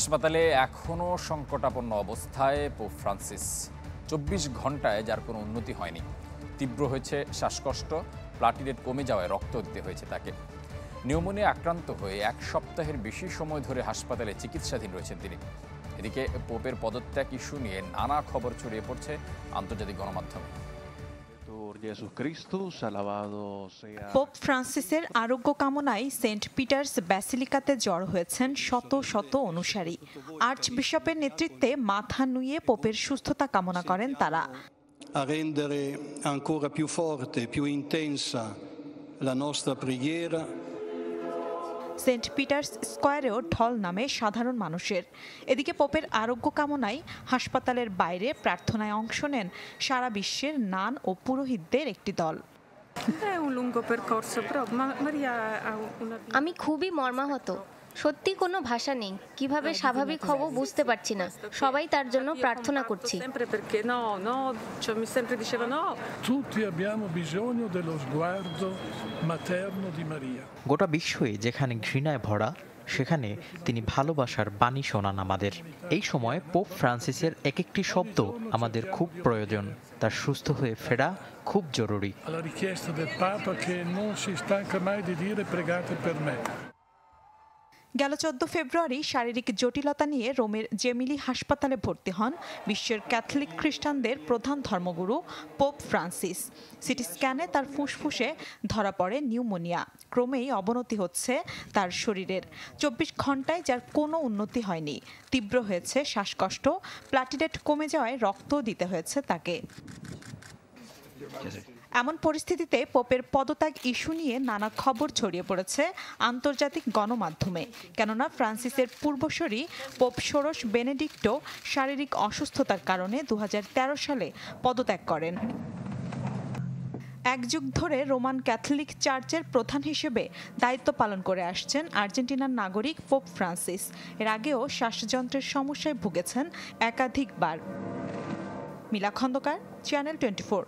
হাসপাতালে এখনও সংকটাপন্ন অবস্থায় পোপ ফ্রান্সিস। ২৪ ঘন্টায় যার কোনো উন্নতি হয়নি। তীব্র হয়েছে শ্বাসকষ্ট, প্লাটিলেট কমে যাওয়ায় রক্ত দিতে হয়েছে তাকে। নিউমোনিয়া আক্রান্ত হয়ে ১ সপ্তাহের বেশি সময় ধরে হাসপাতালে চিকিৎসাধীন রয়েছেন তিনি। এদিকে পোপের পদত্যাগ ইস্যু নিয়ে নানা খবর ছড়িয়ে পড়ছে আন্তর্জাতিক গণমাধ্যমে। পোপ ফ্রান্সিসের আরোগ্য কামনায় সেন্ট পিটার্স ব্যাসিলিকাতে জড়ো হয়েছেন শত শত অনুসারী। আর্চ বিশপের নেতৃত্বে মাথা নুয়ে পোপের সুস্থতা কামনা করেন তারা। A rendere ancora più forte, più intensa la nostra preghiera. Saint Peter's স্কয়ারেও ঢল নামে সাধারণ মানুষের। এদিকে পোপের আরোগ্য কামনায় হাসপাতালের বাইরে প্রার্থনায় অংশ নেন সারা বিশ্বের নান ও পুরোহিতদের একটি দল। আমি খুবই মর্মাহত, সত্যি কোনো ভাষা নেই, কিভাবে স্বাভাবিক হব বুঝতে পারছি না। সবাই তার জন্য প্রার্থনা করছি। গোটা বিশ্বই যেখানে ঘৃণায় ভরা, সেখানে তিনি ভালোবাসার বাণী শোনান আমাদের। এই সময় পোপ ফ্রান্সিসের এক একটি শব্দ আমাদের খুব প্রয়োজন। তার সুস্থ হয়ে ফেরা খুব জরুরি। গেল 14 ফেব্রুয়ারি শারীরিক জটিলতা নিয়ে রোমের জেমিলি হাসপাতালে ভর্তি হন বিশ্বের ক্যাথলিক খ্রিস্টানদের প্রধান ধর্মগুরু পোপ ফ্রান্সিস। সিটি স্ক্যানে তার ফুসফুসে ধরা পড়ে নিউমোনিয়া। ক্রমেই অবনতি হচ্ছে তার শরীরের। 24 ঘন্টায় যার কোনো উন্নতি হয়নি। তীব্র হয়েছে শ্বাসকষ্ট, প্লাটিলেট কমে যাওয়ায় রক্ত দিতে হয়েছে তাকে। এমন পরিস্থিতিতে পোপের পদত্যাগ ইস্যু নিয়ে নানা খবর ছড়িয়ে পড়েছে আন্তর্জাতিক গণমাধ্যমে। কেননা ফ্রান্সিসের পূর্বসূরি পোপ ষোড়শ বেনেডিক্টো শারীরিক অসুস্থতার কারণে 2013 সালে পদত্যাগ করেন। 1 যুগ ধরে রোমান ক্যাথলিক চার্চের প্রধান হিসেবে দায়িত্ব পালন করে আসছেন আর্জেন্টিনার নাগরিক পোপ ফ্রান্সিস। এর আগেও শ্বাসযন্ত্রের সমস্যায় ভুগেছেন একাধিকবার। মিলা খন্দকার, চ্যানেল 24।